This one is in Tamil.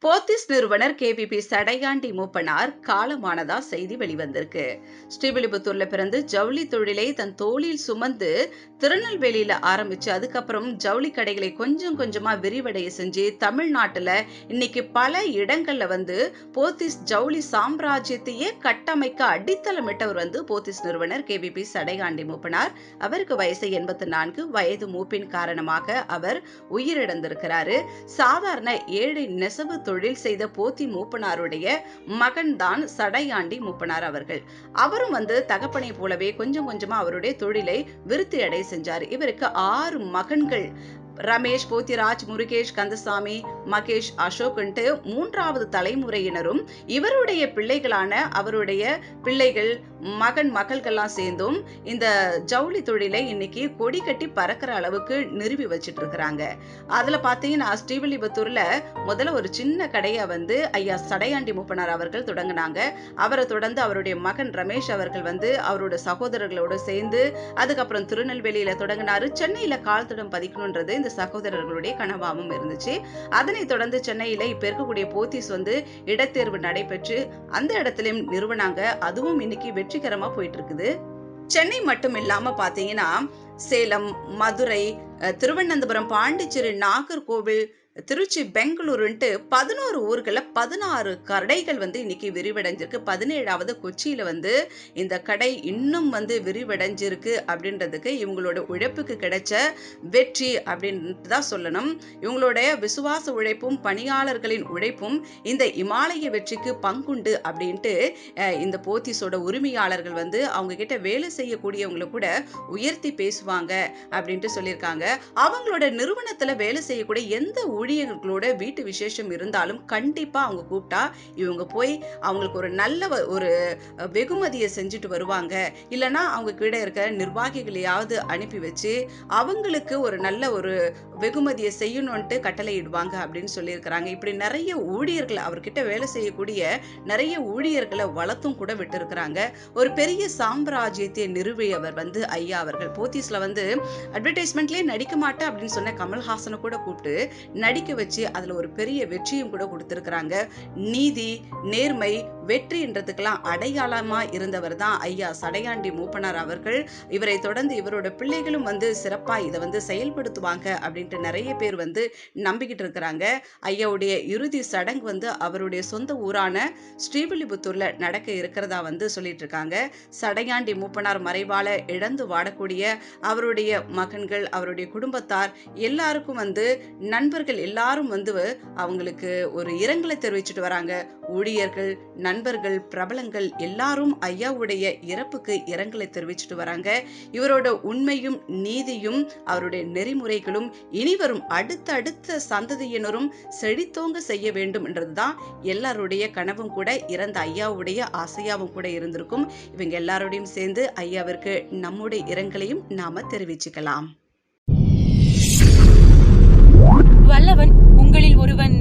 போத்திஸ் நிறுவனர் கேவிபி சடையாண்டி மூப்பனார் காலமானதா செய்தி வெளிவந்திருக்கு. ஸ்ரீவில்லிபுத்தூர்ல பிறந்து ஜவுளி தொழிலை தன் தோளில் சுமந்து திருநெல்வேலியில ஆரம்பிச்சு அதுக்கப்புறம் ஜவுளி கடைகளை கொஞ்சம் கொஞ்சமா விரிவடைய செஞ்சு தமிழ்நாட்டுல இன்னைக்கு பல இடங்கள்ல போத்திஸ் ஜவுளி சாம்ராஜ்யத்தையே கட்டமைக்க அடித்தளமிட்டவர் போத்திஸ் நிறுவனர் கேவிபி சடையாண்டி மூப்பனார். அவருக்கு வயசு 84. வயது மூப்பின் காரணமாக அவர் உயிரிழந்திருக்கிறாரு. சாதாரண ஏழை நெசவு தொழில் செய்த போத்தி மூப்பனாருடைய மகன் தான் சடையாண்டி மூப்பனார் அவர்கள். அவரும் தகப்பனை போலவே கொஞ்சம் கொஞ்சமா அவருடைய தொழிலை விருத்தி அடைய செஞ்சாரு. இவருக்கு 6 மகன்கள். ரமேஷ், போத்திராஜ், முருகேஷ், கந்தசாமி, மகேஷ், அசோக் 3வது தலைமுறையினரும் இவருடைய பிள்ளைகளான அவருடைய பிள்ளைகள் மகள்கள்லாம் சேர்ந்தும் இந்த ஜவுளி தொழிலை இன்னைக்கு கொடி கட்டி பறக்கிற அளவுக்கு நிறுவி வச்சிட்டு இருக்கிறாங்க. அதுல பாத்தீங்கன்னா ஸ்ரீவில்லிபுத்தூர்ல முதல்ல ஒரு சின்ன கடையை ஐயா சடையாண்டி மூப்பனார் அவர்கள் தொடங்கினாங்க. அவரை தொடர்ந்து அவருடைய மகன் ரமேஷ் அவர்கள் அவரோட சகோதரர்களோட சேர்ந்து அதுக்கப்புறம் திருநெல்வேலியில தொடங்கினாரு. சென்னையில கால் தடம் பதிக்கணும்ன்றது இந்த சகோதரர்களுடைய கனவாவும் இருந்துச்சு. அதனைத் தொடர்ந்து சென்னையில இப்ப இருக்கக்கூடிய போத்திஸ் இடத்தேர்வு நடைபெற்று அந்த இடத்திலும் நிறுவனாங்க. அதுவும் இன்னைக்கு வெற்றிகரமா போயிட்டு இருக்குது. சென்னை மட்டும் இல்லாம பாத்தீங்கன்னா சேலம், மதுரை, திருவனந்தபுரம், பாண்டிச்சேரி, நாகர்கோவில், திருச்சி, பெங்களூருன்ட்டு 11 ஊர்களை 16 கடைகள் இன்னைக்கு விரிவடைஞ்சிருக்கு. 17வது கொச்சியில இந்த கடை இன்னும் விரிவடைஞ்சிருக்கு அப்படின்றதுக்கு இவங்களோட உழைப்புக்கு கிடைச்ச வெற்றி அப்படின்னு தான் சொல்லணும். இவங்களுடைய விசுவாச உழைப்பும் பணியாளர்களின் உழைப்பும் இந்த இமாலய வெற்றிக்கு பங்குண்டு அப்படின்ட்டு இந்த போத்திஸோட உரிமையாளர்கள் அவங்க கிட்ட வேலை செய்யக்கூடியவங்களை கூட உயர்த்தி பேசுவாங்க அப்படின்ட்டு சொல்லியிருக்காங்க. அவங்களோட நிறுவனத்துல வேலை செய்யக்கூடிய எந்த ஊழியர்களோட வீட்டு விசேஷம் இருந்தாலும் கண்டிப்பா அவங்க கூப்பிட்டா இவங்க போய் அவங்களுக்கு ஒரு நல்ல ஒரு வெகுமதியை செஞ்சுட்டு வருவாங்க. இல்லைன்னா அவங்க கிட்ட இருக்க நிர்வாகிகளையாவது அனுப்பி வச்சு அவங்களுக்கு ஒரு நல்ல ஒரு வெகுமதியை செய்யணும்ட்டு கட்டளையிடுவாங்க அப்படின்னு சொல்லியிருக்கிறாங்க. இப்படி நிறைய ஊழியர்களை அவர்கிட்ட வேலை செய்யக்கூடிய நிறைய ஊழியர்களை வளர்த்தும் கூட விட்டு இருக்கிறாங்க. ஒரு பெரிய சாம்ராஜ்யத்தை நிறுவியவர் ஐயா அவர்கள். போத்தீஸ்ல அட்வர்டைஸ்மெண்ட்லயே நடிக்க மாட்டேன் அப்படின்னு சொன்ன கமல்ஹாசனை கூட கூப்பிட்டு நடிக்க வச்சு அதுல ஒரு பெரிய வெற்றியும் கூட கொடுத்திருக்கிறாங்க. நீதி, நேர்மை, வெற்றின்றதுக்கெல்லாம் அடையாளமா இருந்தவர் தான் ஐயா சடையாண்டி மூப்பனார் அவர்கள். இவரை தொடர்ந்து இவரோட பிள்ளைகளும் சிறப்பா இதை செயல்படுத்துவாங்க அப்படின்ட்டு நிறைய பேர் நம்பிக்கிட்டு இருக்கிறாங்க. ஐயாவுடைய இறுதி சடங்கு அவருடைய சொந்த ஊரான ஸ்ரீவில்லிபுத்தூர்ல நடக்க இருக்கிறதா சொல்லிட்டு இருக்காங்க. சடையாண்டி மூப்பனார் மறைவால இழந்து வாடக்கூடிய அவருடைய மகன்கள், அவருடைய குடும்பத்தார் எல்லாருக்கும் நண்பர்கள் எல்லாரும் அவங்களுக்கு ஒரு இரங்கலை தெரிவிச்சுட்டு வராங்க. ஊழியர்கள், நண்பர்கள், பிரபலங்கள் எல்லாரும் ஐயாவுடைய இறப்புக்கு இரங்கலை தெரிவிச்சுட்டு வராங்க. இவரோட உண்மையும் நீதியும் அவருடைய நெறிமுறைகளும் இனிவரும் அடுத்த சந்ததியினரும் செழித்தோங்க செய்ய வேண்டும் என்றதுதான் எல்லாருடைய கனவும் கூட, இறந்த ஐயாவுடைய ஆசையாவும் கூட இருந்திருக்கும். இவங்க எல்லாரோடையும் சேர்ந்து ஐயாவிற்கு நம்முடைய இரங்கலையும் நாம தெரிவிச்சுக்கலாம். வல்லவன் உங்களில் ஒருவன்